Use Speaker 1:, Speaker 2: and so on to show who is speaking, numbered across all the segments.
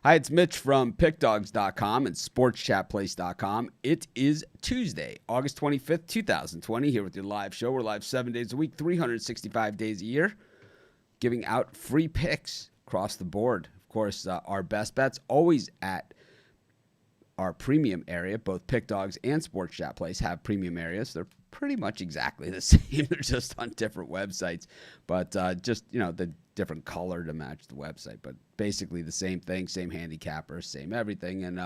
Speaker 1: Hi, it's Mitch from PickDogs.com and SportsChatPlace.com. It is Tuesday, August 25th, 2020, here with your live show. We're live 7 days a week, 365 days a year, giving out free picks across the board. Of course, our best bets always at our premium area. Both PickDogs and Sports Chat Place have premium areas. They're pretty much exactly the same. They're just on different websites, but just, the different color to match the website. But basically the same thing, same handicappers, same everything. And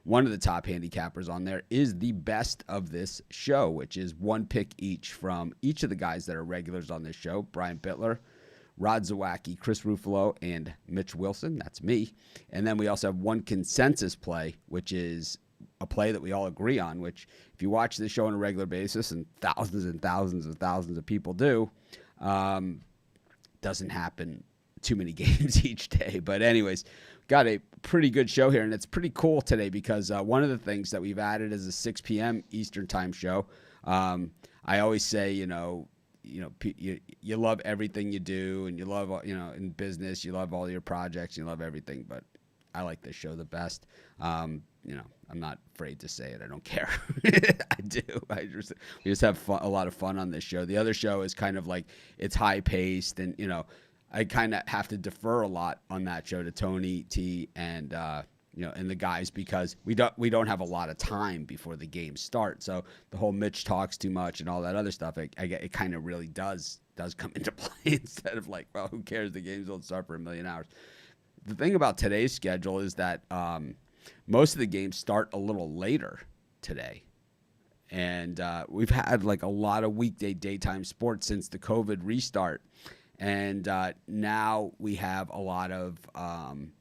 Speaker 1: one of the top handicappers on there is the best of this show, which is one pick each from each of the guys that are regulars on this show: Brian Bittler, Rod Zawacki, Chris Ruffalo, and Mitch Wilson. That's me. And then we also have one consensus play, which is a play that we all agree on, which if you watch this show on a regular basis, and thousands of people do, doesn't happen too many games each day. But anyways, got a pretty good show here, and it's pretty cool today because one of the things that we've added is a 6 p.m. Eastern time show. I always say, you love everything you do, and you love, in business, you love all your projects, you love everything, but I like this show the best. I'm not afraid to say it. I don't care. I do. We just have a lot of fun on this show. The other show is kind of like, it's high paced, and, I kind of have to defer a lot on that show to Tony T and, and the guys, because we don't have a lot of time before the games start. So the whole Mitch talks too much and all that other stuff, it kind of really does come into play instead of like, well, who cares? The games don't start for a million hours. The thing about today's schedule is that most of the games start a little later today. And we've had like a lot of weekday daytime sports since the COVID restart. And now we have a lot of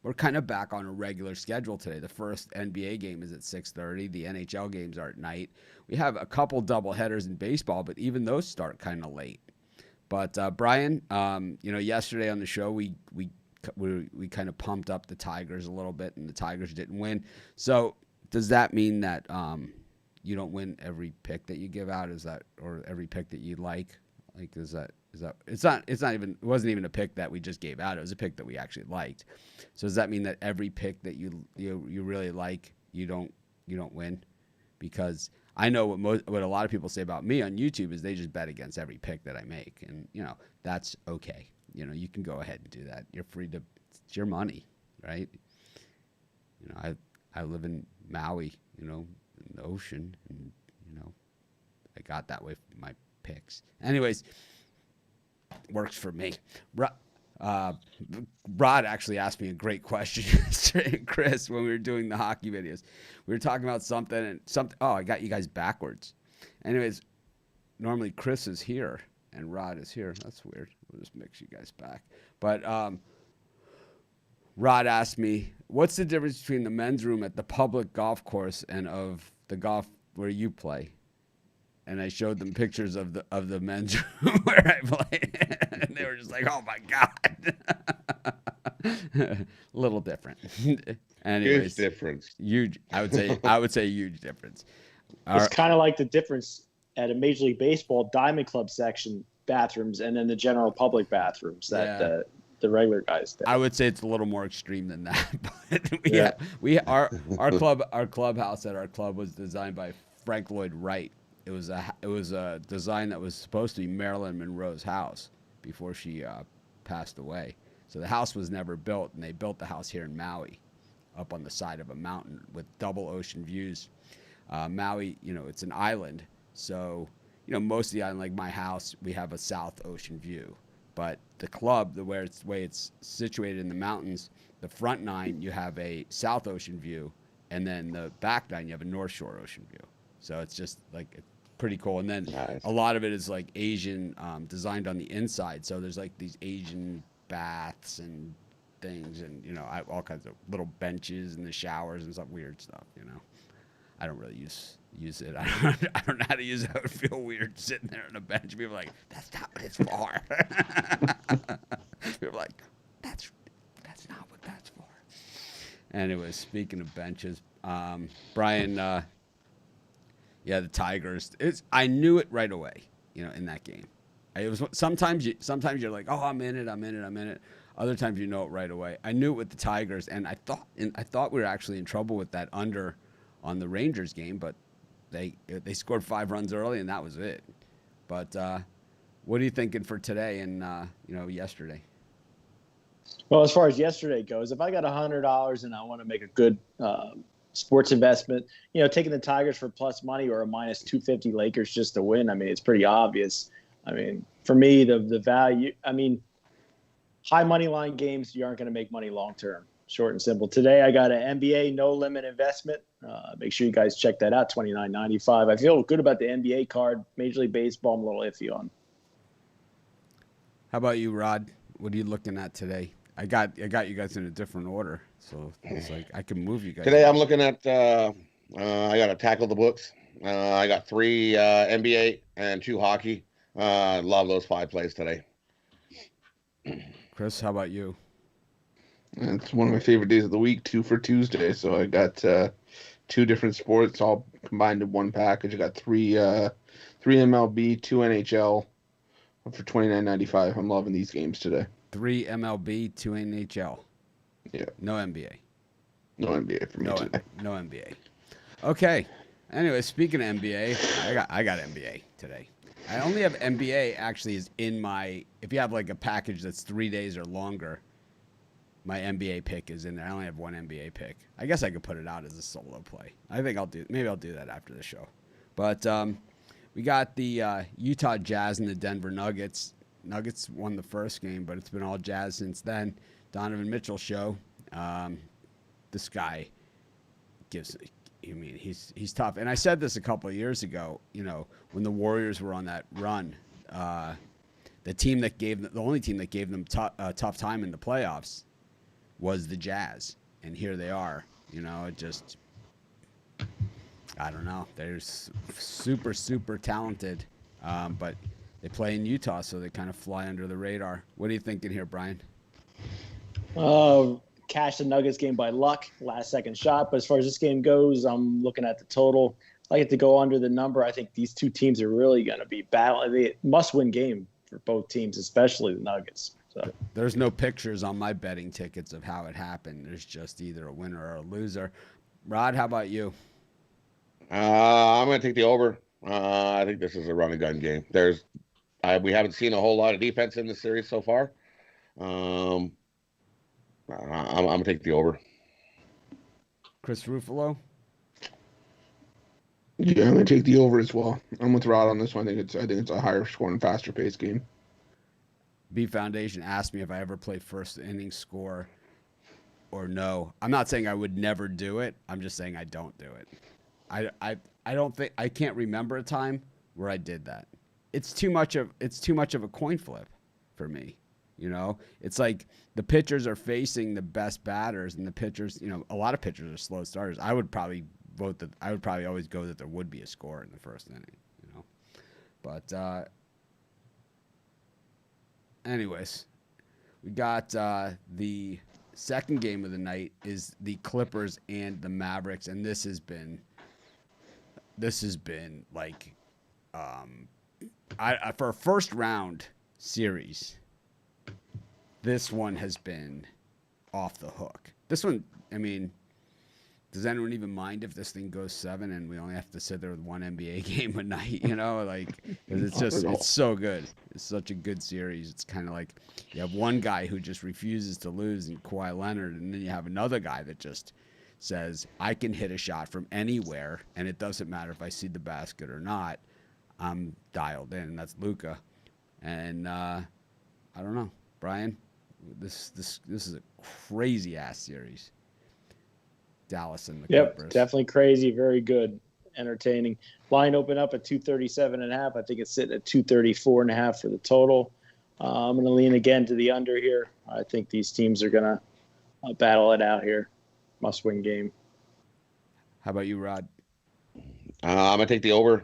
Speaker 1: we're kind of back on a regular schedule today. The first NBA game is at 6:30. The NHL games are at night. We have a couple double headers in baseball, but even those start kind of late. But Brian, yesterday on the show we kind of pumped up the Tigers a little bit, and the Tigers didn't win. So does that mean that you don't win every pick that you give out? Is that, or every pick that you like? Like, is that it wasn't even a pick that we just gave out. It was a pick that we actually liked. So does that mean that every pick that you really like, you don't win? Because I know what a lot of people say about me on YouTube is they just bet against every pick that I make, and that's okay. You can go ahead and do that. You're free to. It's your money, right? I live in Maui, in the ocean, and I got that way for my picks. Anyways, works for me. Rod actually asked me a great question yesterday, Chris, when we were doing the hockey videos. We were talking about something. Oh, I got you guys backwards. Anyways, normally Chris is here and Rod is here. That's weird. We'll just mix you guys back. But Rod asked me, what's the difference between the men's room at the public golf course and of the golf where you play? And I showed them pictures of the men's room where I play. And they were just like, oh my God. Little different. Anyways,
Speaker 2: huge difference.
Speaker 1: Huge. I would say huge difference.
Speaker 3: It's kind of like the difference at a Major League Baseball Diamond Club section bathrooms and then the general public bathrooms that the regular guys do.
Speaker 1: I would say it's a little more extreme than that. But our clubhouse at our club was designed by Frank Lloyd Wright. It was a design that was supposed to be Marilyn Monroe's house before she passed away. So the house was never built, and they built the house here in Maui, up on the side of a mountain with double ocean views. Maui, it's an island, so most of the island, like my house, we have a south ocean view. But the club, the way it's situated in the mountains, the front nine you have a south ocean view, and then the back nine you have a north shore ocean view. So it's just like pretty cool. And then a lot of it is like Asian, designed on the inside. So there's like these Asian baths and things, and all kinds of little benches in the showers and some weird stuff. I don't really use it. I don't know how to use it. I would feel weird sitting there on a bench. People are like, that's not what it's for. People are like, that's not what that's for. Anyways, speaking of benches, Brian, the Tigers. I knew it right away. In that game, it was sometimes you're like, oh, I'm in it. Other times you know it right away. I knew it with the Tigers, and I thought we were actually in trouble with that under on the Rangers game, but they scored 5 runs early, and that was it. But what are you thinking for today and yesterday?
Speaker 3: Well, as far as yesterday goes, if I got $100 and I want to make a good sports investment, taking the Tigers for plus money or a minus 250 Lakers just to win, I mean, it's pretty obvious. I mean, for me, the value, I mean, high money line games, you aren't going to make money long term. Short and simple. Today, I got an NBA no limit investment. Make sure you guys check that out. $29.95. I feel good about the NBA card. Major League Baseball, I'm a little iffy on.
Speaker 1: How about you, Rod? What are you looking at today? I got you guys in a different order, so it's like I can move you guys.
Speaker 2: Today I'm looking at I got to tackle the books. I got 3 NBA and 2 hockey. Love those 5 plays today.
Speaker 1: Chris, how about you?
Speaker 4: It's one of my favorite days of the week, 2 for Tuesday. So I got 2 different sports all combined in one package. I got 3 MLB, 2 NHL for $29.95. I'm loving these games today.
Speaker 1: 3 MLB, 2 NHL.
Speaker 4: Yeah.
Speaker 1: No NBA.
Speaker 4: No NBA for me today.
Speaker 1: No NBA. Okay. Anyway, speaking of NBA, I got NBA today. I only have NBA actually is in my, if you have like a package that's 3 days or longer, my NBA pick is in there. I only have 1 NBA pick. I guess I could put it out as a solo play. I think maybe I'll do that after the show. But we got the Utah Jazz and the Denver Nuggets. Nuggets won the first game, but it's been all Jazz since then. Donovan Mitchell show. This guy he's tough. And I said this a couple of years ago, when the Warriors were on that run, the only team that gave them a tough time in the playoffs was the Jazz. And here they are, I don't know. They're super, super talented, but they play in Utah, so they kind of fly under the radar. What are you thinking here, Brian?
Speaker 3: Cash the Nuggets game by luck, last second shot. But as far as this game goes, I'm looking at the total. I get to go under the number. I think these two teams are really going to be battling. They must-win game for both teams, especially the Nuggets. So
Speaker 1: there's no pictures on my betting tickets of how it happened. There's just either a winner or a loser. Rod, how about you?
Speaker 2: I'm going to take the over. I think this is a run and gun game. We haven't seen a whole lot of defense in the series so far. I'm going to take the over.
Speaker 1: Chris Ruffalo?
Speaker 4: Yeah, I'm going to take the over as well. I'm with Rod on this one. I think it's a higher scoring, faster paced game.
Speaker 1: B Foundation asked me if I ever play first inning score or no. I'm not saying I would never do it. I'm just saying I don't do it. I don't think I can't remember a time where I did that. It's too much of a coin flip for me. It's like the pitchers are facing the best batters, and the pitchers, a lot of pitchers are slow starters. I would probably always go that there would be a score in the first inning. But anyways, we got the second game of the night is the Clippers and the Mavericks, and this has been like for a first round series, this one has been off the hook. This one, does anyone even mind if this thing goes 7 and we only have to sit there with 1 NBA game a night? 'Cause it's so good. It's such a good series. It's kind of like you have one guy who just refuses to lose in Kawhi Leonard, and then you have another guy that just says, I can hit a shot from anywhere, and it doesn't matter if I see the basket or not. I'm dialed in, and that's Luka. And I don't know, Brian. This is a crazy ass series. Dallas and the Clippers.
Speaker 3: Yep, definitely crazy. Very good, entertaining. Line open up at 237.5. I think it's sitting at 234.5 for the total. I'm going to lean again to the under here. I think these teams are going to battle it out here. Must-win game.
Speaker 1: How about you, Rod?
Speaker 2: I'm going to take the over.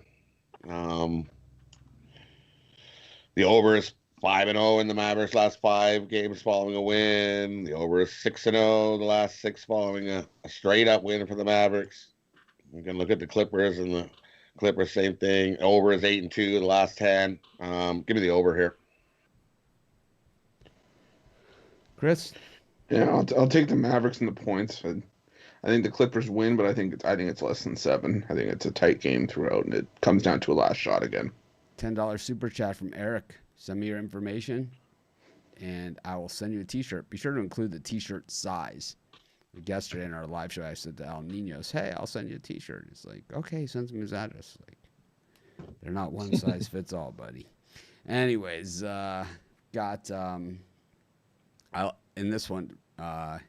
Speaker 2: The over is 5-0 in the Mavericks' last 5 games following a win. The over is 6-0 the last 6 following a straight-up win for the Mavericks. You can look at the Clippers, and the Clippers, same thing. Over is 8-2 the last 10. Give me the over here.
Speaker 1: Chris?
Speaker 4: Yeah, I'll take the Mavericks and the points. I think the Clippers win, but I think it's less than 7. I think it's a tight game throughout, and it comes down to a last shot again.
Speaker 1: $10 super chat from Eric. Send me your information, and I will send you a T-shirt. Be sure to include the T-shirt size. Like yesterday in our live show, I said to El Ninos, "Hey, I'll send you a T-shirt." He's like, "Okay," sends me his address. Like, they're not one size fits all, buddy. Anyways, got in this one. I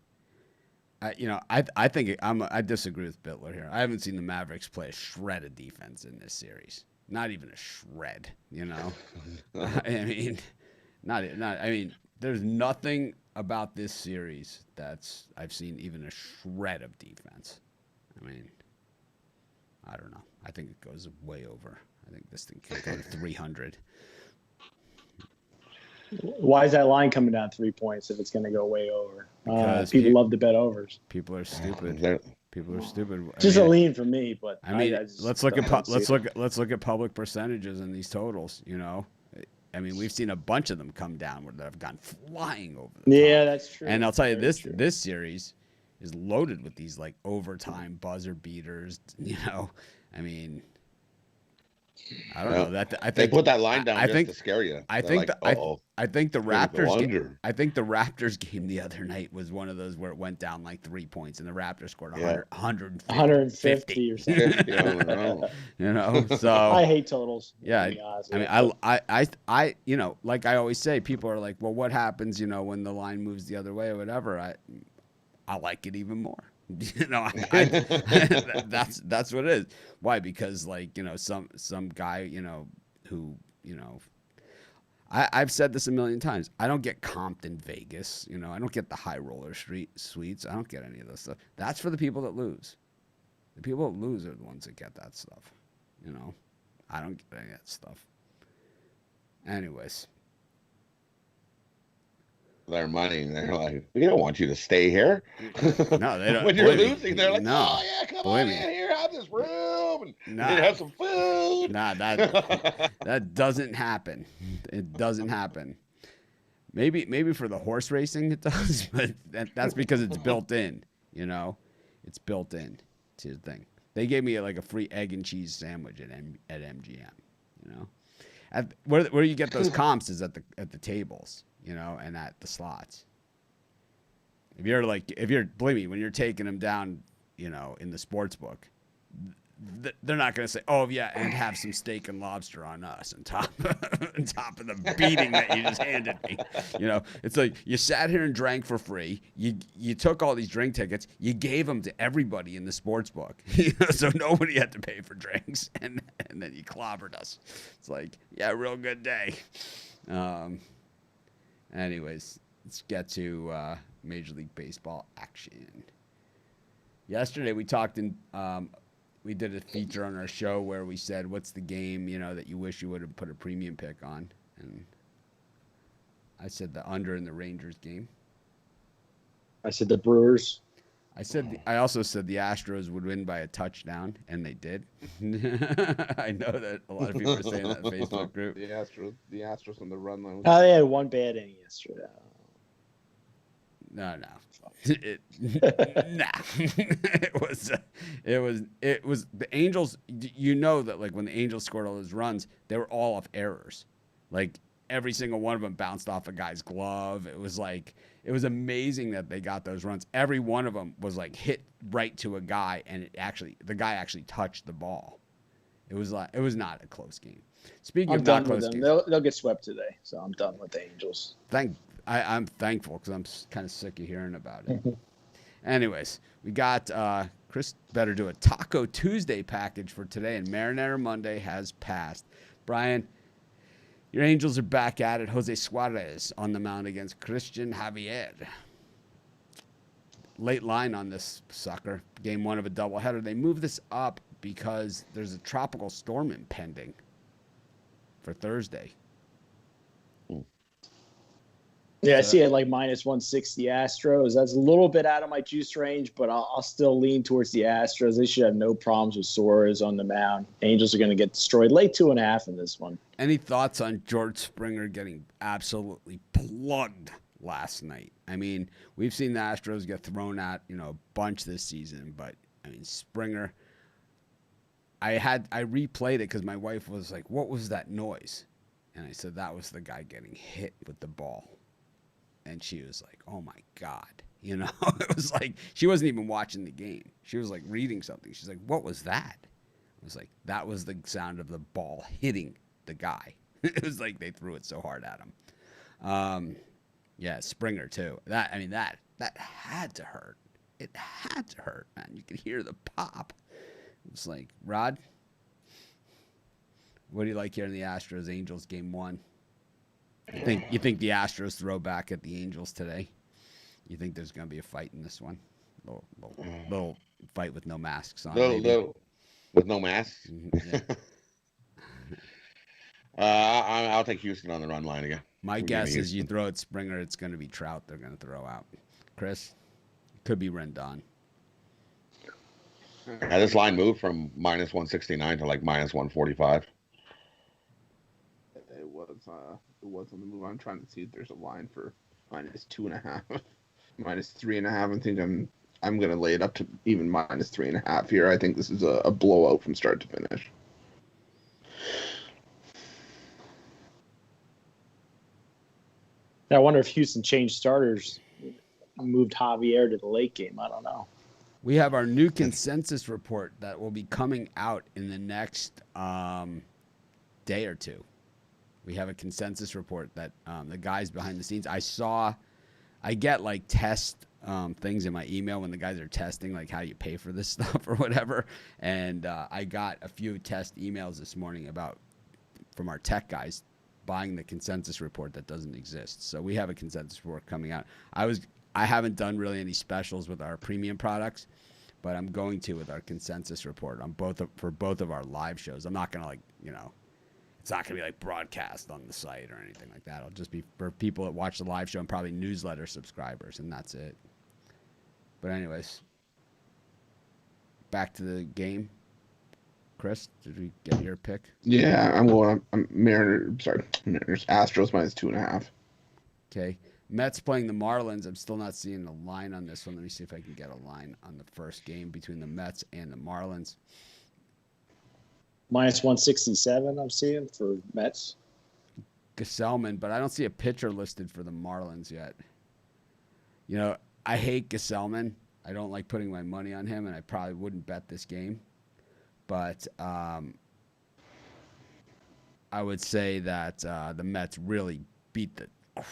Speaker 1: think I disagree with Bitler here. I haven't seen the Mavericks play a shred of defense in this series. Not even a shred. I mean, not. I mean, there's nothing about this series I've seen even a shred of defense. I mean, I don't know. I think it goes way over. I think this thing can go to 300.
Speaker 3: Why is that line coming down 3 points if it's going to go way over?
Speaker 1: Because
Speaker 3: people love to bet overs.
Speaker 1: People are stupid. People are stupid.
Speaker 3: Just a lean for me, but
Speaker 1: I mean, let's look at public percentages in these totals. I mean, we've seen a bunch of them come down where they've gone flying over the top.
Speaker 3: Yeah, that's true.
Speaker 1: And I'll tell you, this series is loaded with these like overtime buzzer beaters. I mean, I don't know that. I think
Speaker 2: they put that line down
Speaker 1: just
Speaker 2: to scare you.
Speaker 1: I think I think the Raptors. I think the Raptors game the other night was one of those where it went down like 3 points, and the Raptors scored 150
Speaker 3: or something.
Speaker 1: So
Speaker 3: I hate totals.
Speaker 1: Yeah, I mean, I like I always say, people are like, well, what happens, when the line moves the other way or whatever? I like it even more. That's what it is. Why? Because some guy, who, I've said this a million times. I don't get comped in Vegas. I don't get the high roller suites. I don't get any of this stuff. That's for the people that lose. The people that lose are the ones that get that stuff. I don't get any of that stuff. Anyways.
Speaker 2: Their money, and they're like, we don't want you to stay here.
Speaker 1: No, they don't.
Speaker 2: When you're losing, they're like,
Speaker 1: no.
Speaker 2: oh yeah, come on in here, have this room, and have some food.
Speaker 1: Nah, that doesn't happen. It doesn't happen. Maybe for the horse racing it does, but that's because it's built in. It's built in to the thing. They gave me like a free egg and cheese sandwich at MGM. Where you get those comps is at the tables. And at the slots. Believe me, when you're taking them down, in the sports book, they're not going to say, oh yeah, and have some steak and lobster on us on top of the beating that you just handed me. It's like you sat here and drank for free. You took all these drink tickets. You gave them to everybody in the sports book, so nobody had to pay for drinks, and then you clobbered us. It's like, yeah, real good day. Anyways, let's get to Major League Baseball action. Yesterday we talked we did a feature on our show where we said, what's the game, that you wish you would have put a premium pick on? And I said the under in the Rangers game.
Speaker 3: I said the Brewers.
Speaker 1: I also said the Astros would win by a touchdown, and they did. I know that a lot of people are saying that in the Facebook group.
Speaker 4: The Astros on the run line.
Speaker 3: Oh, they had one bad inning yesterday.
Speaker 1: No. It was the Angels. That like when the Angels scored all those runs, they were all off errors. Like every single one of them bounced off a guy's glove. It was amazing that they got those runs. Every one of them was like hit right to a guy, and the guy actually touched the ball. It was not a close game. Speaking of not close games,
Speaker 3: they'll get swept today, so I'm done with the Angels.
Speaker 1: I'm thankful because I'm kind of sick of hearing about it. Anyways, we got Chris better do a Taco Tuesday package for today, and Marinara Monday has passed. Brian, your Angels are back at it. Jose Suarez on the mound against Christian Javier. Late line on this sucker. Game 1 of a doubleheader. They moved this up because there's a tropical storm impending for Thursday.
Speaker 3: Yeah, I see it like minus 160 Astros. That's a little bit out of my juice range, but I'll still lean towards the Astros. They should have no problems with Suarez on the mound. Angels are going to get destroyed. Late 2.5 in this one.
Speaker 1: Any thoughts on George Springer getting absolutely plugged last night. I mean, we've seen the Astros get thrown at, a bunch this season, but I mean, Springer, I replayed it because my wife was like, "What was that noise?" And I said, "That was the guy getting hit with the ball." And she was like, "Oh my God." It was like she wasn't even watching the game. She was like reading something. She's like, "What was that?" I was like, "That was the sound of the ball hitting the guy." It was like they threw it so hard at him. Yeah, Springer too. That had to hurt. It had to hurt, man. You could hear the pop. It's like, Rod, what do you like here in the Astros Angels game 1? You think the Astros throw back at the Angels today? You think there's going to be a fight in this one? Little fight with no masks on.
Speaker 2: Little with no masks.
Speaker 1: Yeah.
Speaker 2: I'll take Houston on the run line again.
Speaker 1: My guess is you throw at Springer, it's going to be Trout they're going to throw out. Chris, could be Rendon.
Speaker 2: This line moved from minus 169 to like minus 145.
Speaker 4: It was on the move. I'm trying to see if there's a line for minus 2.5, minus 3.5. I think I'm gonna lay it up to even minus 3.5 here. I think this is a blowout from start to finish.
Speaker 3: I wonder if Houston changed starters, moved Javier to the late game. I don't know.
Speaker 1: We have our new consensus report that will be coming out in the next day or two. We have a consensus report that the guys behind the scenes. I get like test things in my email when the guys are testing, like how you pay for this stuff or whatever. And I got a few test emails this morning from our tech guys buying the consensus report that doesn't exist. So we have a consensus report coming out. I haven't done really any specials with our premium products, but I'm going to with our consensus report on for both of our live shows. I'm not going to it's not going to be like broadcast on the site or anything like that. It'll just be for people that watch the live show and probably newsletter subscribers, and that's it. But anyways, back to the game. Chris, did we get your pick?
Speaker 4: Yeah, I'm Mariners. Astros minus 2.5.
Speaker 1: Okay. Mets playing the Marlins. I'm still not seeing the line on this one. Let me see if I can get a line on the first game between the Mets and the Marlins.
Speaker 3: Minus 167, I'm seeing for Mets.
Speaker 1: Gesellman, but I don't see a pitcher listed for the Marlins yet. I hate Gesellman. I don't like putting my money on him, and I probably wouldn't bet this game. But I would say that the Mets really beat the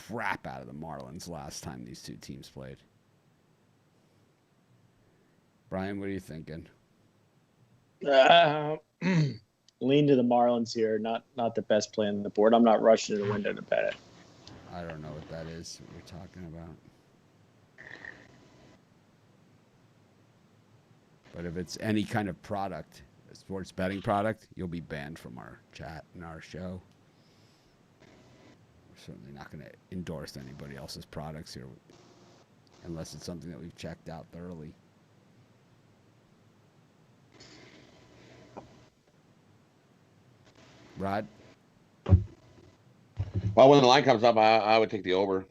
Speaker 1: crap out of the Marlins last time these two teams played. Brian, what are you thinking?
Speaker 3: Lean to the Marlins here. Not the best play on the board. I'm not rushing to the window to bet it.
Speaker 1: I don't know what that is we're talking about. But if it's any kind of product, a sports betting product, you'll be banned from our chat and our show. We're certainly not going to endorse anybody else's products here unless it's something that we've checked out thoroughly. Rod?
Speaker 2: Well, when the line comes up, I would take the over.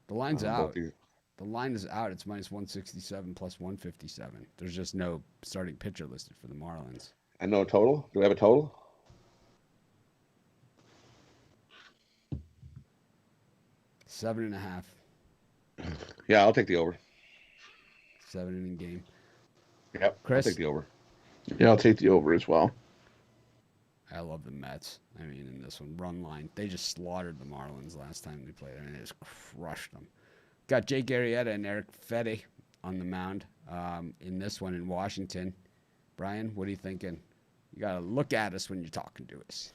Speaker 1: The line's out. The line is out. It's minus 167 plus 157. There's just no starting pitcher listed for the Marlins.
Speaker 2: And no total? Do we have a total?
Speaker 1: Seven and a half.
Speaker 2: Yeah, I'll take the over.
Speaker 1: 7 inning game.
Speaker 2: Yep,
Speaker 1: Chris?
Speaker 2: I'll take the over.
Speaker 4: Yeah, I'll take the over as well.
Speaker 1: I love the Mets. I mean, in this one, run line. They just slaughtered the Marlins last time they played. I mean, they just crushed them. Got Jake Arrieta and Eric Fedde on the mound in this one in Washington. Brian, what are you thinking? You got to look at us when you're talking to us.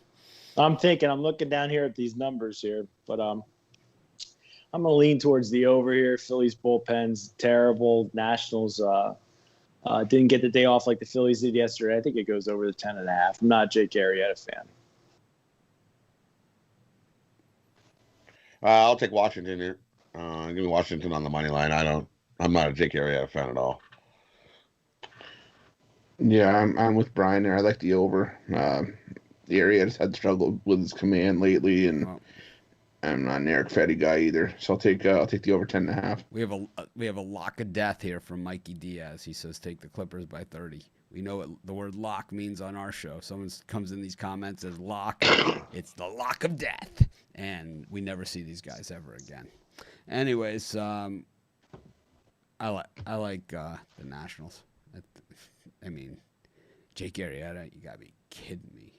Speaker 3: I'm looking down here at these numbers here, but I'm going to lean towards the over here. Phillies bullpen's terrible. Nationals didn't get the day off like the Phillies did yesterday. I think it goes over the 10.5. I'm not a Jake Arrieta fan.
Speaker 2: I'll take Washington here. Give me Washington on the money line. I'm not a Jake Arrieta fan at all.
Speaker 4: Yeah, I'm with Brian there. I like the over. The Arrieta's had struggled with his command lately, and I'm not an Eric Fetty guy either, so I'll take the over 10.5.
Speaker 1: We have a lock of death here from Mikey Diaz. He says take the Clippers by 30. We know what the word lock means on our show. Someone comes in these comments as lock. It's the lock of death, and we never see these guys ever again. Anyways, I like the Nationals. I mean, Jake Arrieta, you gotta be kidding me.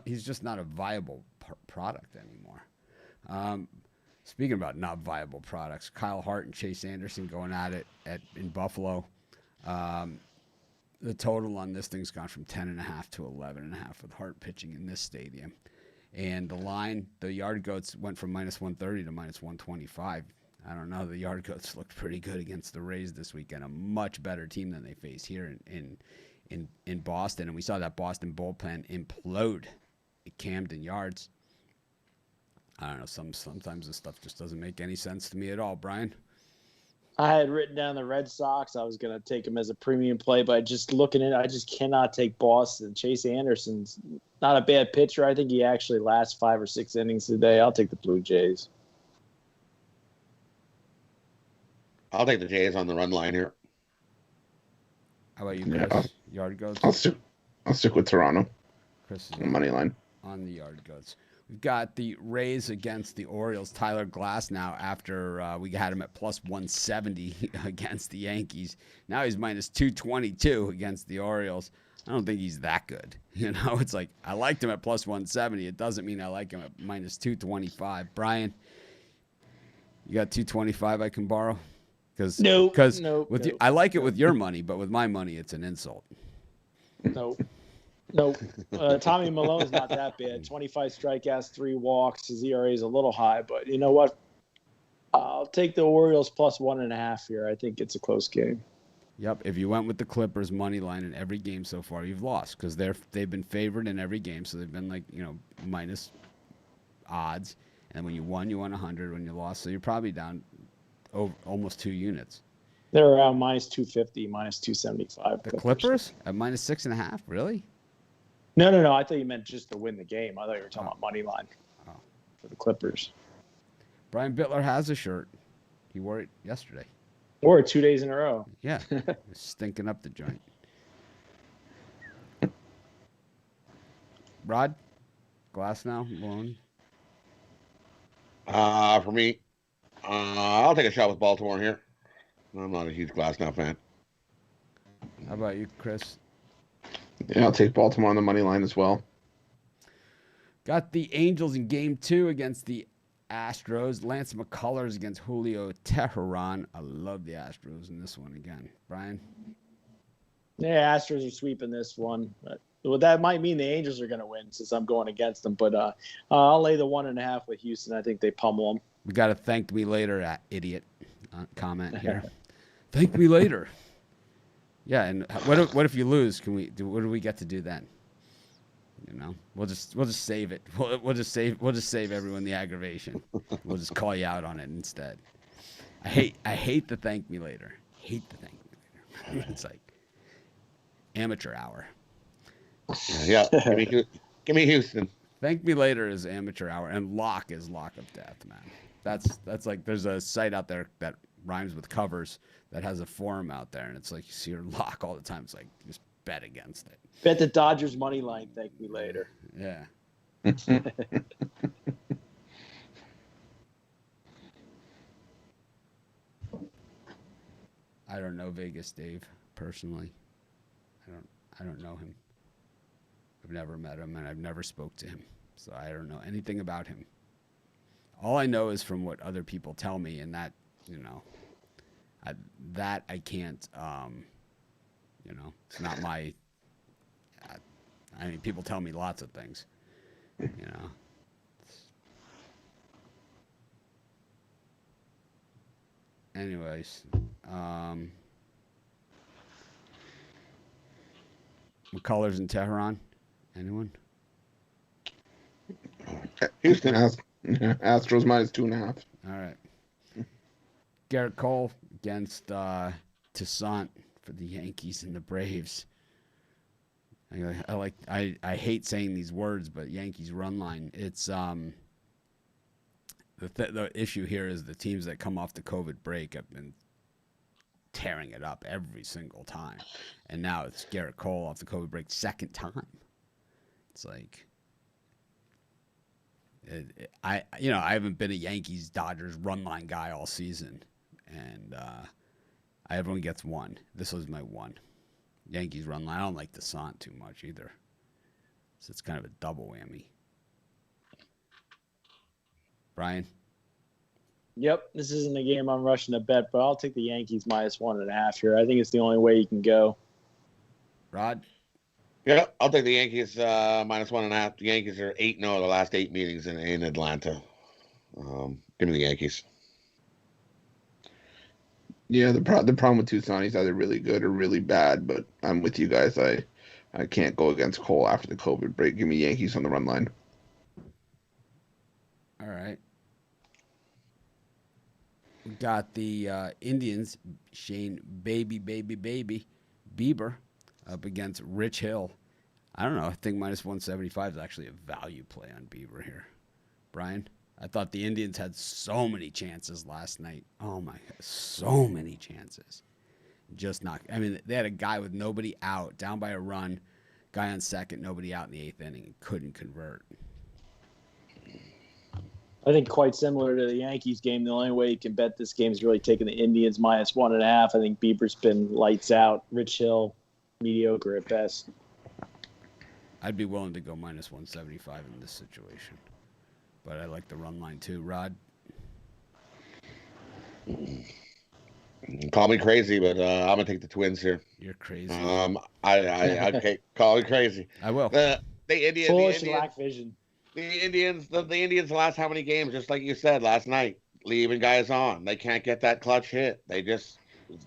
Speaker 1: He's just not a viable product anymore. Speaking about not viable products, Kyle Hart and Chase Anderson going at it in Buffalo. The total on this thing's gone from 10.5 to 11.5 with Hart pitching in this stadium. And the line, the Yard Goats went from -130 to -125. I don't know. The Yard Goats looked pretty good against the Rays this weekend. A much better team than they face here in Boston. And we saw that Boston bullpen implode at Camden Yards. I don't know. Sometimes this stuff just doesn't make any sense to me at all, Brian.
Speaker 3: I had written down the Red Sox. I was going to take them as a premium play, but just looking at it, I just cannot take Boston. Chase Anderson's not a bad pitcher. I think he actually lasts 5 or 6 innings today. I'll take the Blue Jays.
Speaker 2: I'll take the Jays on the run line here.
Speaker 1: How about you, Chris?
Speaker 4: Yeah,
Speaker 1: Yard Goats?
Speaker 4: I'll stick with Toronto.
Speaker 1: Chris is
Speaker 4: Money line.
Speaker 1: on the Yard Goats. We've got the Rays against the Orioles. Tyler Glass now after we had him at +170 against the Yankees. Now he's -222 against the Orioles. I don't think he's that good. You know, it's like I liked him at +170. It doesn't mean I like him at -225. Brian, you got 225 I can borrow?
Speaker 3: No.
Speaker 1: I like it with your money, but with my money, it's an insult.
Speaker 3: No. Tommy Malone's not that bad. 25 strikeouts, 3 walks. His ERA is a little high, but you know what? I'll take the Orioles +1.5 here. I think it's a close game.
Speaker 1: Yep. If you went with the Clippers money line in every game so far, you've lost because they've been favored in every game, so they've been minus odds. And when you won 100. When you lost, so you're probably down almost 2 units.
Speaker 3: They're around -250, -275.
Speaker 1: The Clippers at -6.5. Really?
Speaker 3: No. I thought you meant just to win the game. I thought you were talking about money line for the Clippers.
Speaker 1: Brian Bitler has a shirt. He wore it yesterday.
Speaker 3: Or 2 days in a row.
Speaker 1: Yeah, stinking up the joint. Rod, Glass now, Malone.
Speaker 2: For me, I'll take a shot with Baltimore here. I'm not a huge Glasnow fan.
Speaker 1: How about you, Chris?
Speaker 4: Yeah, I'll take Baltimore on the money line as well.
Speaker 1: Got the Angels in Game 2 against the Astros. Lance McCullers against Julio Teheran. I love the Astros in this one again. Brian?
Speaker 3: Yeah, Astros are sweeping this one. Well, that might mean the Angels are going to win since I'm going against them. But I'll lay the 1.5 with Houston. I think they pummel them.
Speaker 1: We got a thank me later idiot comment here. Thank me later. Yeah, and what if you lose? What do we get to do then? You know, we'll just save it. We'll just save everyone the aggravation. We'll just call you out on it instead. I hate the thank me later. Hate the thank me later. It's like amateur hour.
Speaker 2: Yeah, give me Houston.
Speaker 1: Thank me later is amateur hour, and lock is lock of death, man. That's like there's a site out there that rhymes with covers that has a forum out there, and it's like you see your lock all the time. It's like just bet against it.
Speaker 3: Bet the Dodgers money line. Thank me later.
Speaker 1: Yeah. I don't know Vegas Dave personally. I don't know him. I've never met him and I've never spoke to him, so I don't know anything about him. All I know is from what other people tell me, and that I can't. It's not my. I mean, people tell me lots of things. Anyways, McCullers in Tehran. Anyone?
Speaker 2: Houston.
Speaker 4: Astros -2.5.
Speaker 1: All right. Garrett Cole against Toussaint for the Yankees and the Braves. I hate saying these words, but Yankees run line. It's the issue here is the teams that come off the COVID break have been tearing it up every single time, and now it's Garrett Cole off the COVID break second time. It's like I haven't been a Yankees Dodgers run line guy all season, and everyone gets one. This was my one. Yankees run line. I don't like the Sant too much either, so it's kind of a double whammy. Brian?
Speaker 3: Yep, this isn't a game I'm rushing to bet, but I'll take the Yankees -1.5 here. I think it's the only way you can go.
Speaker 1: Rod?
Speaker 2: Yeah, I'll take the Yankees -1.5. The Yankees are 8-0 the last 8 meetings in Atlanta. Give me the Yankees.
Speaker 4: Yeah, the problem with Tucson, he's either really good or really bad, but I'm with you guys. I can't go against Cole after the COVID break. Give me Yankees on the run line.
Speaker 1: All right. We got the Indians, Shane Baby Bieber up against Rich Hill. I don't know. I think -175 is actually a value play on Bieber here. Brian? I thought the Indians had so many chances last night. Oh, my God. So many chances. Just not. I mean, they had a guy with nobody out, down by a run, guy on second, nobody out in the 8th inning, and couldn't convert.
Speaker 3: I think quite similar to the Yankees game. The only way you can bet this game is really taking the Indians -1.5. I think Bieber's been lights out. Rich Hill, mediocre at best.
Speaker 1: I'd be willing to go -175 in this situation. But I like the run line too. Rod?
Speaker 2: Call me crazy, but I'm gonna take the Twins here.
Speaker 1: You're crazy.
Speaker 2: I call me crazy.
Speaker 1: I will.
Speaker 2: The Indians,
Speaker 3: Foolish and lack vision.
Speaker 2: the Indians, the Indians. The last how many games? Just like you said last night, leaving guys on. They can't get that clutch hit. They just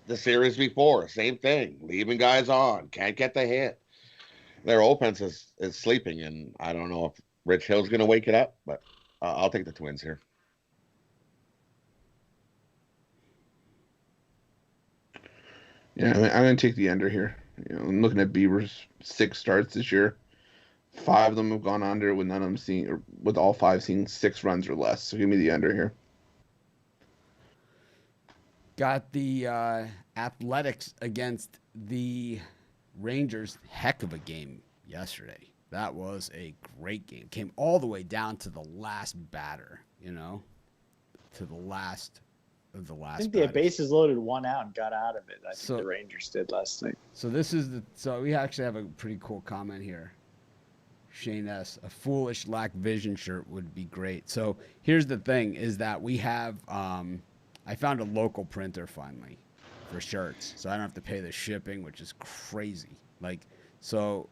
Speaker 2: the series before, same thing, leaving guys on, can't get the hit. Their offense is sleeping, and I don't know if Rich Hill's gonna wake it up, but I'll take the Twins here.
Speaker 4: Yeah, I'm going to take the under here. I'm looking at Bieber's 6 starts this year. 5 of them have gone under with none of them seeing, or with all 5 seeing 6 runs or less. So give me the under here.
Speaker 1: Got the Athletics against the Rangers. Heck of a game yesterday. That was a great game. Came all the way down to the last batter, to the last of the last.
Speaker 3: I think they had bases loaded, 1 out, and got out of it. I think
Speaker 1: So-
Speaker 3: the Rangers did last night.
Speaker 1: So so we actually have a pretty cool comment here. Shane S. A foolish lack vision shirt would be great. So here's the thing is that we have, I found a local printer finally for shirts. So I don't have to pay the shipping, which is crazy. So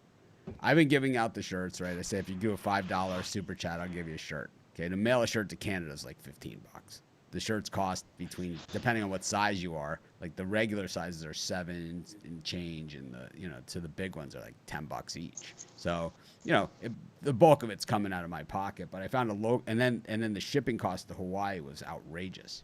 Speaker 1: I've been giving out the shirts, right? I say if you do a $5 super chat, I'll give you a shirt. Okay, to mail a shirt to Canada is like $15. The shirts cost depending on what size you are, like the regular sizes are $7 and change, and to the big ones are like $10 each. So, the bulk of it's coming out of my pocket, but I found and then the shipping cost to Hawaii was outrageous.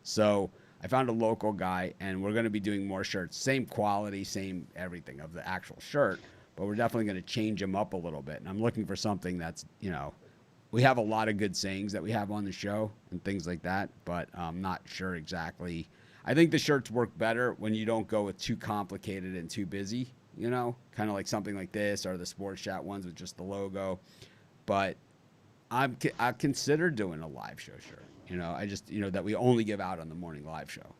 Speaker 1: So I found a local guy, and we're going to be doing more shirts, same quality, same everything of the actual shirt, but we're definitely going to change them up a little bit. And I'm looking for something that's, we have a lot of good sayings that we have on the show and things like that, but I'm not sure exactly. I think the shirts work better when you don't go with too complicated and too busy, kind of like something like this or the Sports Chat ones with just the logo. But I consider doing a live show shirt. I just, that we only give out on the morning live show,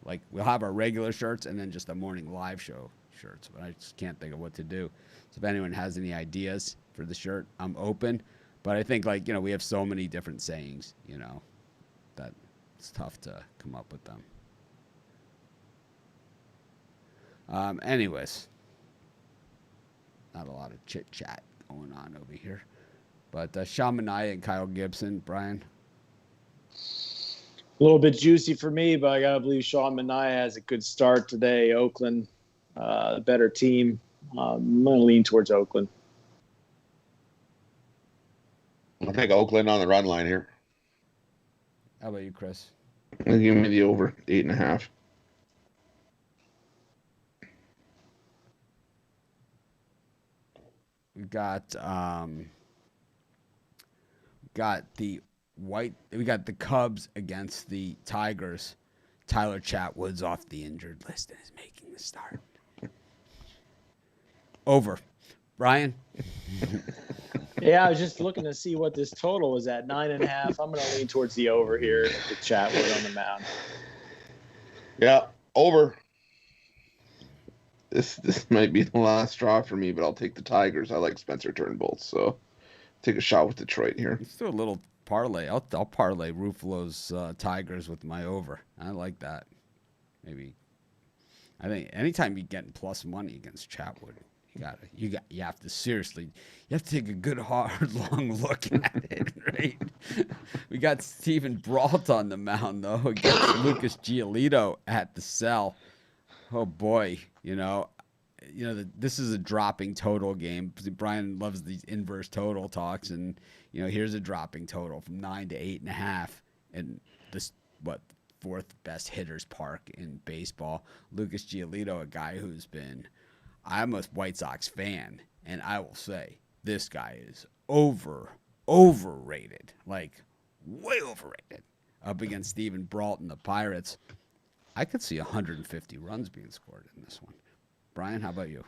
Speaker 1: like we'll have our regular shirts and then just the morning live show shirts, but I just can't think of what to do. So if anyone has any ideas for the shirt, I'm open. But I think we have so many different sayings, that it's tough to come up with them. Anyways, not a lot of chit chat going on over here. But Sean Manaea and Kyle Gibson, Brian.
Speaker 3: A little bit juicy for me, but I got to believe Sean Manaea has a good start today. Oakland, better team. I'm going to lean towards Oakland.
Speaker 2: I'll take Oakland on the run line here.
Speaker 1: How about you, Chris?
Speaker 4: Give me the over 8.5.
Speaker 1: We've got the We got the Cubs against the Tigers. Tyler Chatwood's off the injured list and is making the start. Over. Brian?
Speaker 3: Yeah, I was just looking to see what this total was at, 9.5. I'm going to lean towards the over here with Chatwood on the mound.
Speaker 2: Yeah, over.
Speaker 4: This might be the last straw for me, but I'll take the Tigers. I like Spencer Turnbull, so take a shot with Detroit here.
Speaker 1: Let's do a little parlay. I'll parlay Ruffalo's Tigers with my over. I like that. Maybe. I think anytime you get plus money against Chatwood, you have to seriously, you have to take a good hard long look at it, right? We got Stephen Brault on the mound though against Lucas Giolito at the Cell. Oh boy, this is a dropping total game. Brian loves these inverse total talks, and here's a dropping total from 9 to 8.5, and this fourth best hitters park in baseball. Lucas Giolito, a guy who's been, I'm a White Sox fan, and I will say this guy is overrated, like way overrated. Up against Stephen Brault and the Pirates, I could see 150 runs being scored in this one. Brian, how about you?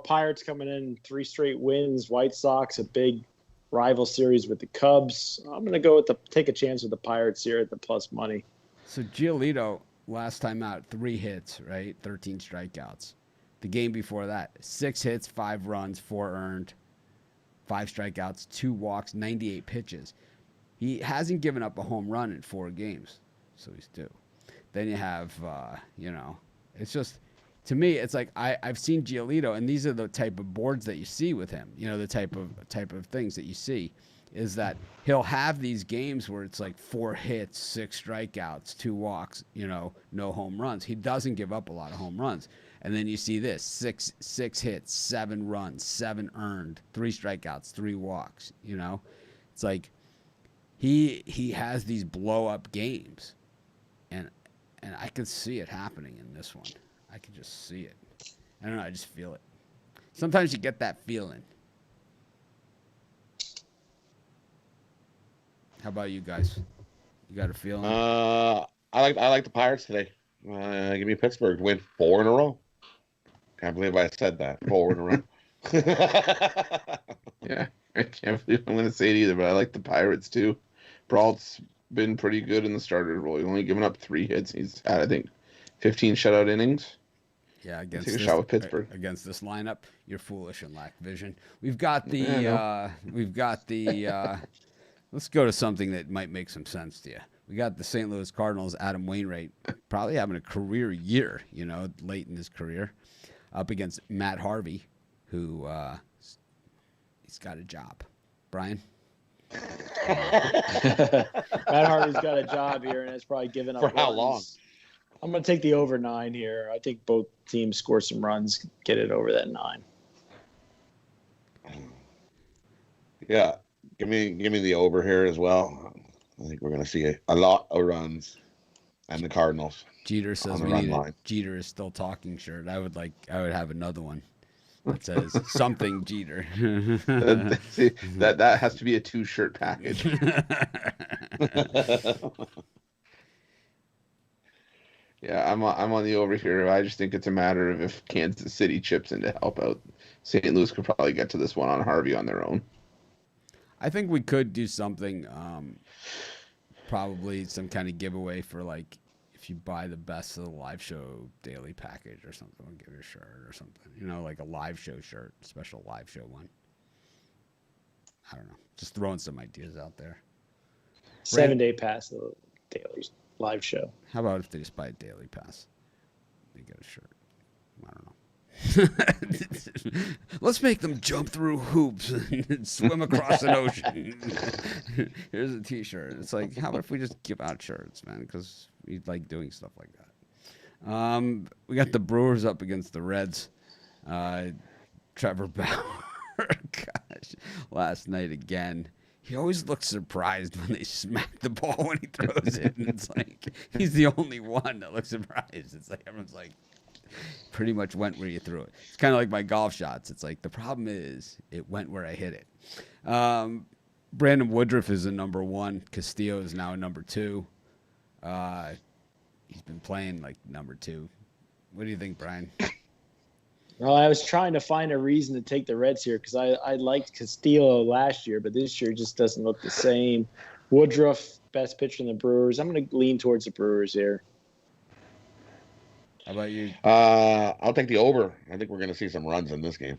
Speaker 3: Pirates coming in 3 straight wins. White Sox, a big rival series with the Cubs. I'm going to go take a chance with the Pirates here at the plus money.
Speaker 1: So Giolito, last time out, 3 hits, right? 13 strikeouts. The game before that, 6 hits, 5 runs, 4 earned, 5 strikeouts, 2 walks, 98 pitches. He hasn't given up a home run in 4 games, so he's due. Then you have, it's just, to me, it's like I've seen Giolito, and these are the type of boards that you see with him. The type of things that you see is that he'll have these games where it's like 4 hits, 6 strikeouts, 2 walks, no home runs. He doesn't give up a lot of home runs. And then you see this, 6 hits, 7 runs, 7 earned, 3 strikeouts, 3 walks, It's like he has these blow up games. And I could see it happening in this one. I could just see it. I don't know. I just feel it. Sometimes you get that feeling. How about you guys? You got a feeling?
Speaker 2: I like the Pirates today. Give me Pittsburgh to win 4 in a row. Can't believe I said that. 4 in a row.
Speaker 4: Yeah, I can't believe I'm going to say it either, but I like the Pirates too. Brault's been pretty good in the starter role. He's only given up 3 hits. He's had, I think, 15 shutout innings.
Speaker 1: Yeah, against
Speaker 4: take a shot with Pittsburgh.
Speaker 1: Against this lineup, you're foolish and lack vision. We've got the let's go to something that might make some sense to you. We got the St. Louis Cardinals, Adam Wainwright, probably having a career year, late in his career, up against Matt Harvey, who he's got a job. Brian?
Speaker 3: Matt Harvey's got a job here, and has probably given up
Speaker 2: For how
Speaker 3: runs.
Speaker 2: long?
Speaker 3: I'm going to take the over 9 here. I think both teams score some runs, get it over that 9.
Speaker 2: Yeah, give me the over here as well. I think we're going to see a lot of runs, and the Cardinals.
Speaker 1: Jeter says
Speaker 2: on the
Speaker 1: we
Speaker 2: run
Speaker 1: need
Speaker 2: line.
Speaker 1: a Jeter is still talking shirt. I would have another one that says something Jeter.
Speaker 4: See, that has to be a 2-shirt package. Yeah, I'm on the over here. I just think it's a matter of if Kansas City chips in to help out. St. Louis could probably get to this one on Harvey on their own.
Speaker 1: I think we could do something, probably some kind of giveaway for like if you buy the best of the live show daily package or something, we'll give you a shirt or something. Like a live show shirt, special live show one. I don't know. Just throwing some ideas out there.
Speaker 3: 7-day pass the daily live show.
Speaker 1: How about if they just buy a daily pass? They get a shirt. I don't know. Let's make them jump through hoops and swim across an ocean. Here's a T-shirt. It's like, how about if we just give out shirts, man? Because we like doing stuff like that. We got the Brewers up against the Reds. Trevor Bauer, gosh, last night again. He always looks surprised when they smack the ball when he throws it. And it's like, he's the only one that looks surprised. It's like, everyone's like, pretty much went where you threw it. It's kind of like my golf shots. It's like, the problem is it went where I hit it. Brandon Woodruff is a number 1. Castillo is now a number 2. He's been playing like number 2. What do you think, Brian?
Speaker 3: Well, I was trying to find a reason to take the Reds here because I liked Castillo last year, but this year just doesn't look the same. Woodruff, best pitcher in the Brewers. I'm going to lean towards the Brewers here.
Speaker 1: How about you?
Speaker 2: I'll take the over. I think we're going to see some runs in this game.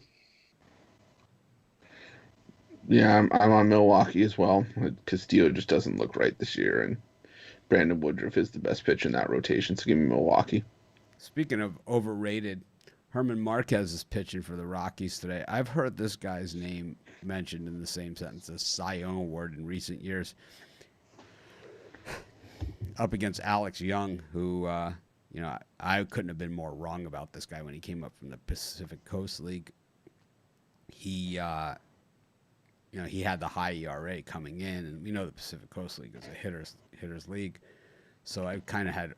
Speaker 4: Yeah, I'm on Milwaukee as well. Castillo just doesn't look right this year, and Brandon Woodruff is the best pitcher in that rotation, so give me Milwaukee.
Speaker 1: Speaking of overrated, Herman Marquez is pitching for the Rockies today. I've heard this guy's name mentioned in the same sentence as Cy Young Award in recent years. Up against Alex Young, who, I couldn't have been more wrong about this guy when he came up from the Pacific Coast League. He had the high ERA coming in, and we know the Pacific Coast League is a hitters league, so I kind of had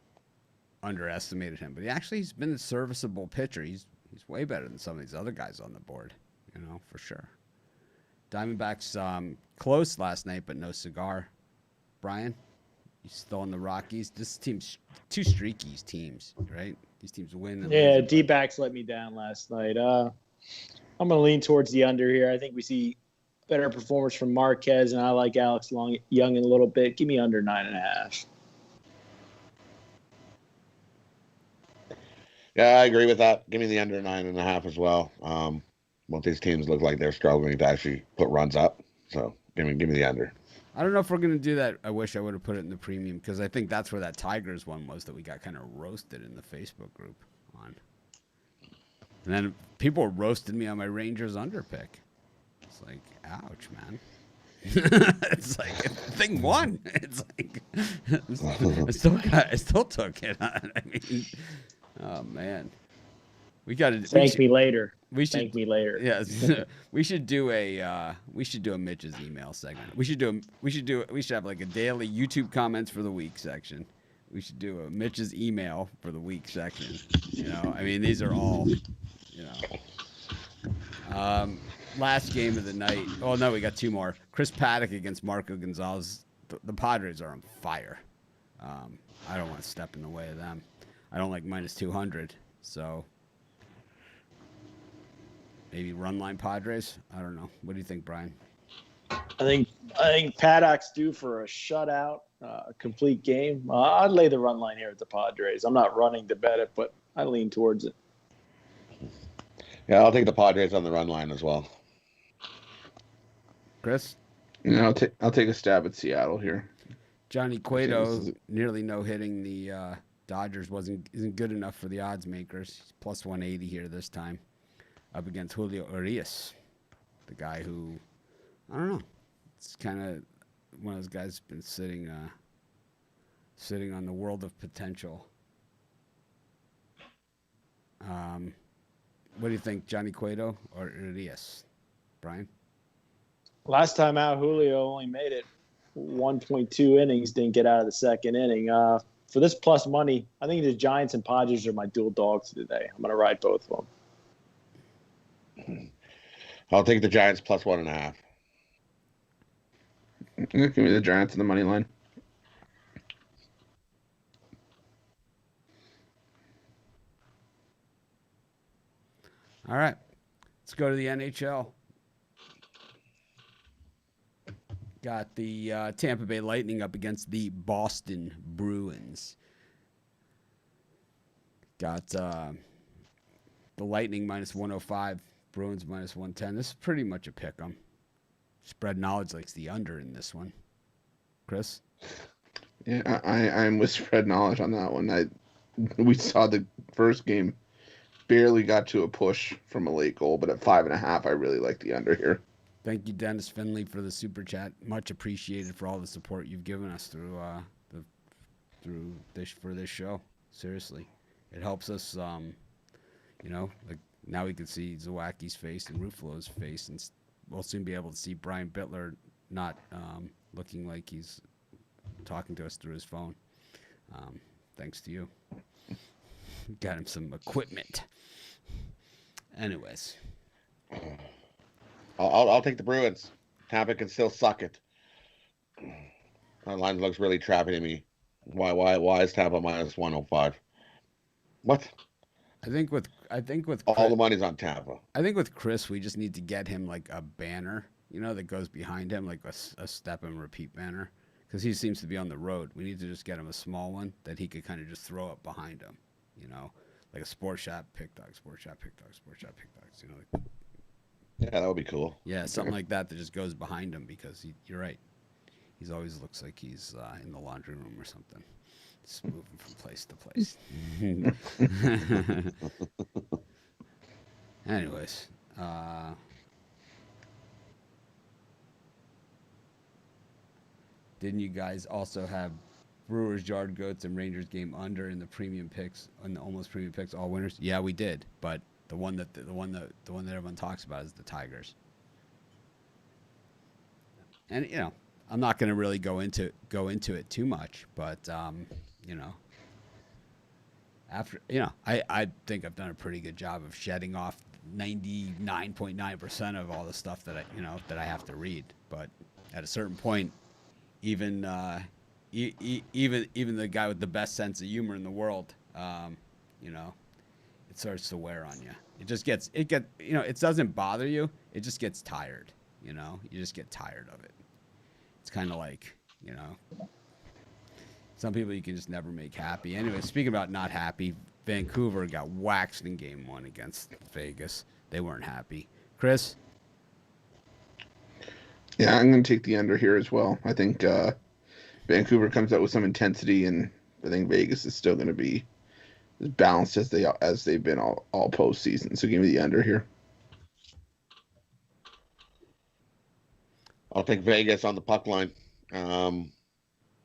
Speaker 1: underestimated him. But he's been a serviceable pitcher. He's way better than some of these other guys on the board, for sure. Diamondbacks close last night, but no cigar. Brian, you still on the Rockies? This team's two streaky teams, right? These teams win. And
Speaker 3: Yeah,
Speaker 1: lose.
Speaker 3: D-backs let me down last night. I'm going to lean towards the under here. I think we see better performance from Marquez, and I like Alex Young a little bit. Give me under 9.5.
Speaker 2: Yeah, I agree with that. Give me the under 9.5 as well. Both these teams look like they're struggling to actually put runs up. So give me the under.
Speaker 1: I don't know if we're going to do that. I wish I would have put it in the premium because I think that's where that Tigers one was that we got kind of roasted in the Facebook group on. And then people were roasting me on my Rangers under pick. It's like, ouch, man. It's like thing one. It's like I still took it. I mean, oh man, we got to
Speaker 3: Thank me later.
Speaker 1: We should
Speaker 3: Thank me later.
Speaker 1: Yes, we should do a Mitch's email segment. We should have like a daily YouTube comments for the week section. We should do a Mitch's email for the week section. I mean, these are all, last game of the night. Oh no, we got 2 more. Chris Paddock against Marco Gonzalez. The Padres are on fire. I don't want to step in the way of them. I don't like minus 200. So maybe run line Padres. I don't know. What do you think, Brian?
Speaker 3: I think Paddock's due for a shutout, a complete game. I'd lay the run line here at the Padres. I'm not running to bet it, but I lean towards it.
Speaker 2: Yeah, I'll take the Padres on the run line as well.
Speaker 1: Chris?
Speaker 4: I'll take a stab at Seattle here.
Speaker 1: Johnny Cueto nearly no hitting the Dodgers isn't good enough for the odds makers. He's plus 180 here this time, up against Julio Urias, the guy who I don't know. It's kind of one of those guys been sitting on the world of potential. What do you think, Johnny Cueto or Urias, Brian?
Speaker 3: Last time out, Julio only made it 1.2 innings, didn't get out of the second inning. For this plus money, I think the Giants and Padres are my dual dogs today. I'm going to ride both of them.
Speaker 2: I'll take the Giants plus 1.5.
Speaker 4: Give me the Giants in the money line.
Speaker 1: All right, let's go to the NHL. Got the Tampa Bay Lightning up against the Boston Bruins. Got the Lightning minus 105, Bruins minus 110. This is pretty much a pick 'em. Spread knowledge likes the under in this one. Chris?
Speaker 4: Yeah, I'm with spread knowledge on that one. We saw the first game barely got to a push from a late goal, but at 5.5, I really like the under here.
Speaker 1: Thank you, Dennis Finley, for the super chat. Much appreciated for all the support you've given us through this show. Seriously, it helps us. Like now we can see Zawacki's face and Ruffalo's face, and we'll soon be able to see Brian Bittler not looking like he's talking to us through his phone. Thanks to you. Got him some equipment. Anyways.
Speaker 2: I'll take the Bruins. Tampa can still suck it. That line looks really trappy to me. Why is Tampa minus 105? What?
Speaker 1: I think with
Speaker 2: All
Speaker 1: Chris,
Speaker 2: the money's on Tampa.
Speaker 1: I think with Chris, we just need to get him like a banner, that goes behind him, like a step and repeat banner, because he seems to be on the road. We need to just get him a small one that he could kind of just throw up behind him, like a Sports Shop Pick Dog, Sports Shop Pick Dog, Sports Shop Pick Dogs, like,
Speaker 2: Yeah, that would be cool.
Speaker 1: yeah, something like that just goes behind him because you're right. He's always looks like he's in the laundry room or something. Just moving from place to place. Anyways, didn't you guys also have Brewers Yard Goats and Rangers game under in the premium picks and the almost premium picks all winners? Yeah, we did, but the one that everyone talks about is the Tigers. And I'm not going to really go into it too much, but after I think I've done a pretty good job of shedding off 99.9% of all the stuff that I have to read. But at a certain point, even even the guy with the best sense of humor in the world, it starts to wear on you. It doesn't bother you. It just gets tired. You just get tired of it. It's kind of like, some people you can just never make happy. Anyway, speaking about not happy, Vancouver got waxed in game 1 against Vegas. They weren't happy. Chris?
Speaker 4: Yeah, I'm going to take the under here as well. I think Vancouver comes out with some intensity, and I think Vegas is still going to be as balanced as they've been all postseason. So give me the under here.
Speaker 2: I'll take Vegas on the puck line.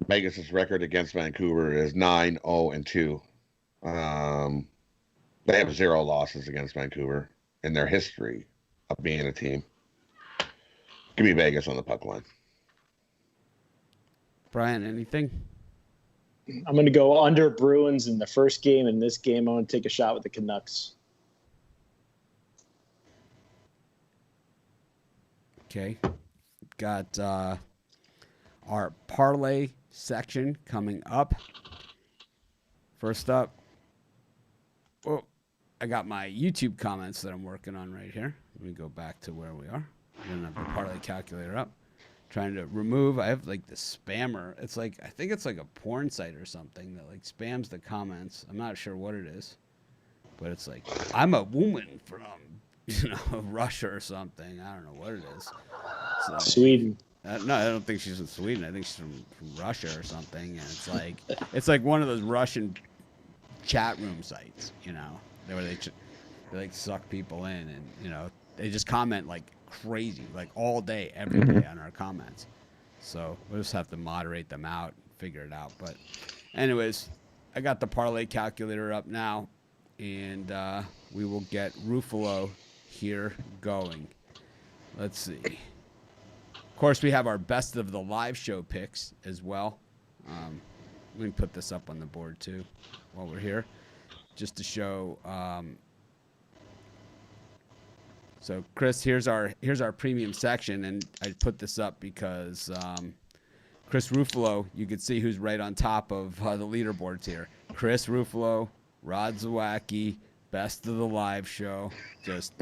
Speaker 2: Vegas's record against Vancouver is 9-0-2. They have 0 losses against Vancouver in their history of being a team. Give me Vegas on the puck line.
Speaker 1: Brian, anything?
Speaker 3: I'm going to go under Bruins in the first game. In this game, I'm going to take a shot with the Canucks.
Speaker 1: Okay. Got our parlay section coming up. First up, I got my YouTube comments that I'm working on right here. Let me go back to where we are. I don't have the parlay calculator up. Trying to remove. I have like the spammer. It's like, I think it's like a porn site or something that like spams the comments. I'm not sure what it is, but it's like, I'm a woman from Russia or something. I don't know what it is. So,
Speaker 3: Sweden.
Speaker 1: No, I don't think she's from Sweden. I think she's from Russia or something. And it's like one of those Russian chat room sites, where they like suck people in, and they just comment like crazy, like all day, every day on our comments. So we'll just have to moderate them out and figure it out. But anyways, I got the parlay calculator up now, and we will get Ruffalo here going. Let's see. Of course, we have our best of the live show picks as well. Let me put this up on the board too while we're here, just to show. So, Chris, here's our premium section, and I put this up because Chris Ruffalo, you can see who's right on top of the leaderboards here. Chris Ruffalo, Rod Zawacki, best of the live show. Just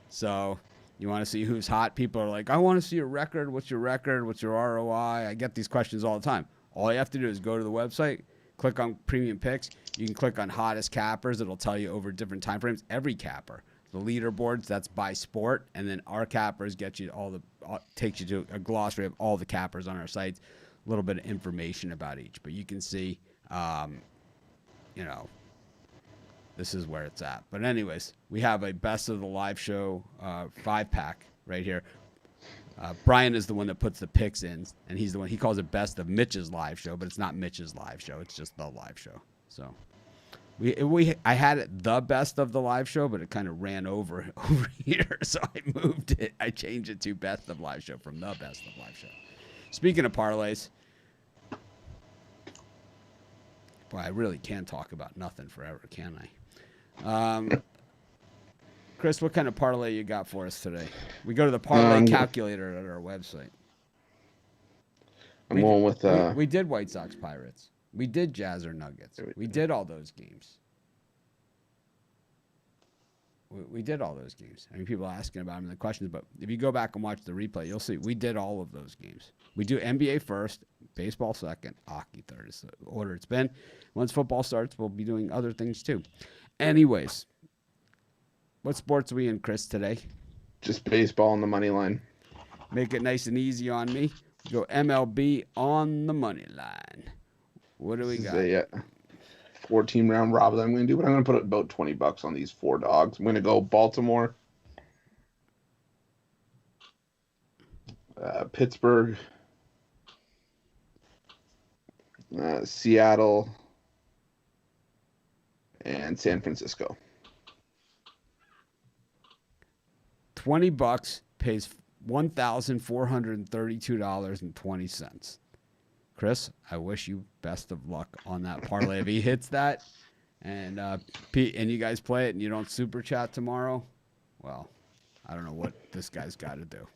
Speaker 1: so. You want to see who's hot? People are like, I want to see your record. What's your record? What's your ROI? I get these questions all the time. All you have to do is go to the website, click on premium picks. You can click on hottest cappers. It'll tell you over different time frames. Every capper. The leaderboards, that's by sport. And then our cappers get you takes you to a glossary of all the cappers on our sites. A little bit of information about each. But you can see, this is where it's at. But anyways, we have a best of the live show 5-pack right here. Brian is the one that puts the picks in, and he's the one, he calls it best of Mitch's live show, but it's not Mitch's live show. It's just the live show. So I had it the best of the live show, but it kind of ran over here. So I moved it. I changed it to best of live show from the best of live show. Speaking of parlays, boy, I really can't talk about nothing forever, can I? Chris, what kind of parlay you got for us today? We go to the parlay calculator at our website.
Speaker 4: I'm going with
Speaker 1: we did White Sox Pirates. We did Jazz or Nuggets. We did all those games. We did all those games. I mean, people are asking about them in the questions, but if you go back and watch the replay, you'll see we did all of those games. We do NBA first, baseball second, hockey third is the order it's been. Once football starts, we'll be doing other things too. Anyways, what sports are we in, Chris, today?
Speaker 4: just baseball on the money line.
Speaker 1: Make it nice and easy on me. Go MLB on the money line. What do we got?
Speaker 4: This is a 14 round robin I'm going to do, but I'm going to put about $20 on these 4 dogs. I'm going to go Baltimore, Pittsburgh, Seattle, and San Francisco.
Speaker 1: $20 pays $1,432.20. Chris, I wish you best of luck on that parlay. If he hits that, and Pete, and you guys play it, and you don't super chat tomorrow, well, I don't know what this guy's got to do.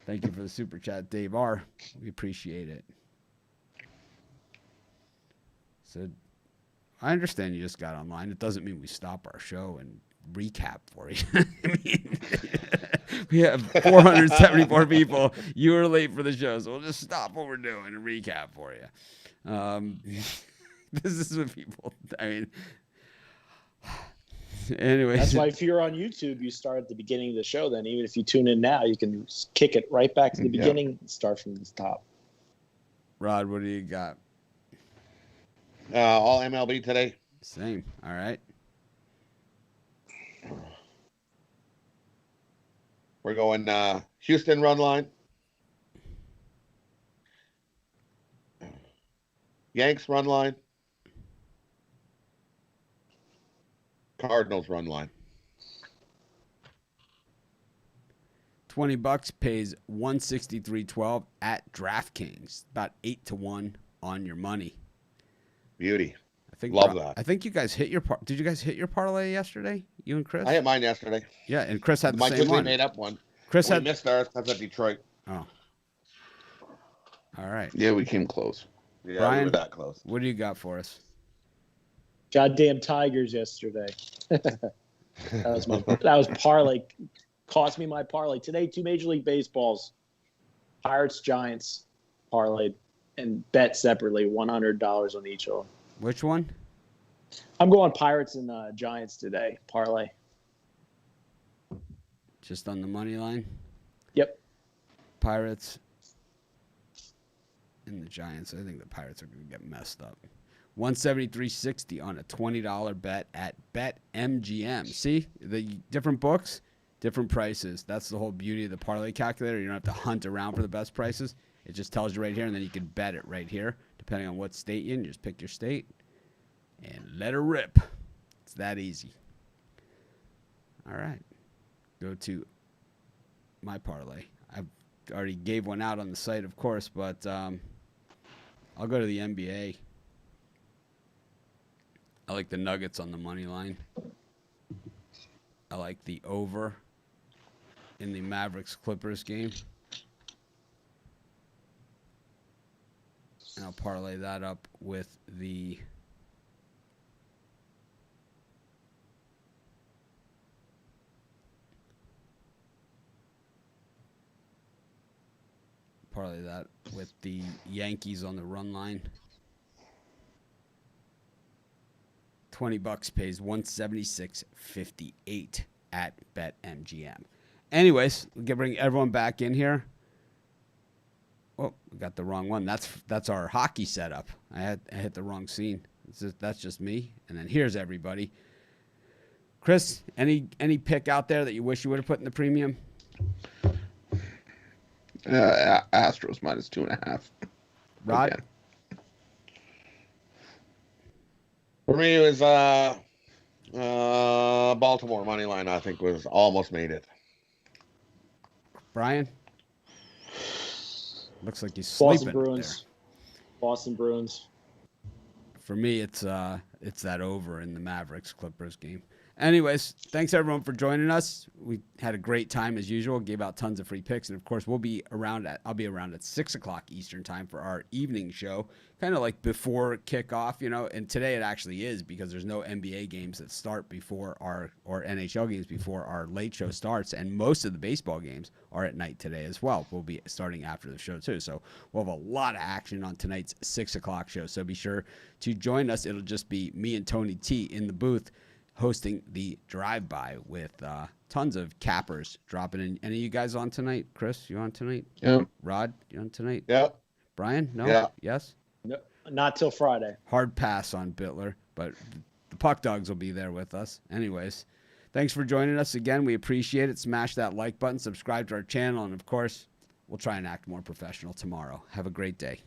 Speaker 1: Thank you for the super chat, Dave R. We appreciate it. So, I understand you just got online. It doesn't mean we stop our show and recap for you. I mean, we have 474 people. You were late for the show, so we'll just stop what we're doing and recap for you. This is what people, I mean, anyway.
Speaker 3: That's why if you're on YouTube, you start at the beginning of the show. Then even if you tune in now, you can kick it right back to the beginning and start from the top.
Speaker 1: Rod, what do you got?
Speaker 2: All MLB today.
Speaker 1: Same. All right.
Speaker 2: We're going Houston run line. Yanks run line. Cardinals run line.
Speaker 1: $20 pays $163.12 at DraftKings. About 8-1 on your money.
Speaker 2: Beauty.
Speaker 1: I think
Speaker 2: Love that.
Speaker 1: I think you guys hit your did you guys hit your parlay yesterday? You and Chris?
Speaker 2: I hit mine yesterday.
Speaker 1: Yeah, and Chris had the
Speaker 2: Mike
Speaker 1: same one.
Speaker 2: made up one.
Speaker 1: Chris
Speaker 2: we
Speaker 1: had
Speaker 2: missed ours because of Detroit.
Speaker 1: Oh. All right.
Speaker 4: Yeah, we came close.
Speaker 2: Yeah,
Speaker 1: Brian,
Speaker 2: we were that close.
Speaker 1: What do you got for us?
Speaker 3: Goddamn Tigers yesterday. that was parlay. Cost me my parlay. Today, 2 Major League Baseballs. Pirates, Giants parlayed and bet separately $100 on each of them.
Speaker 1: Which one?
Speaker 3: I'm going Pirates and Giants today. Parlay.
Speaker 1: Just on the money line?
Speaker 3: Yep.
Speaker 1: Pirates and the Giants. I think the Pirates are going to get messed up. 173.60 on a $20 bet at BetMGM. See, the different books, different prices. That's the whole beauty of the parlay calculator. You don't have to hunt around for the best prices. It just tells you right here, and then you can bet it right here, depending on what state you're in. You just pick your state and let her rip. It's that easy. All right. Go to my parlay. I already gave one out on the site, of course, but I'll go to the NBA. I like the Nuggets on the money line. I like the over in the Mavericks-Clippers game. And I'll parlay that up with the Yankees on the run line. $20 pays $176.58 at BetMGM. Anyways, we can bring everyone back in here. Oh, we got the wrong one. That's our hockey setup. I hit the wrong scene. That's just me. And then here's everybody. Chris, any pick out there that you wish you would have put in the premium?
Speaker 4: Astros minus 2.5.
Speaker 1: Rod?
Speaker 4: Again.
Speaker 2: For me, it was Baltimore money line. I think was almost made it.
Speaker 1: Brian? Looks like he's sleeping.
Speaker 3: Boston Bruins. Boston Bruins.
Speaker 1: For me, it's that over in the Mavericks-Clippers game. Anyways, thanks everyone for joining us. We had a great time as usual. Gave out tons of free picks, and of course, I'll be around at 6:00 Eastern time for our evening show, kind of like before kickoff, And today it actually is because there's no NBA games that start before or NHL games before our late show starts, and most of the baseball games are at night today as well. We'll be starting after the show too, so we'll have a lot of action on tonight's 6:00 show. So be sure to join us. It'll just be me and Tony T in the booth, hosting the drive-by with tons of cappers dropping in. Any of you guys on tonight? Chris, you on tonight?
Speaker 4: Yeah.
Speaker 1: Rod, you on tonight?
Speaker 2: Yeah.
Speaker 1: Brian? No?
Speaker 2: Yeah.
Speaker 1: Yes?
Speaker 3: No, not till Friday.
Speaker 1: Hard pass on Bitler, but the Puck Dogs will be there with us. Anyways, thanks for joining us again. We appreciate it. Smash that like button, subscribe to our channel, and of course, we'll try and act more professional tomorrow. Have a great day.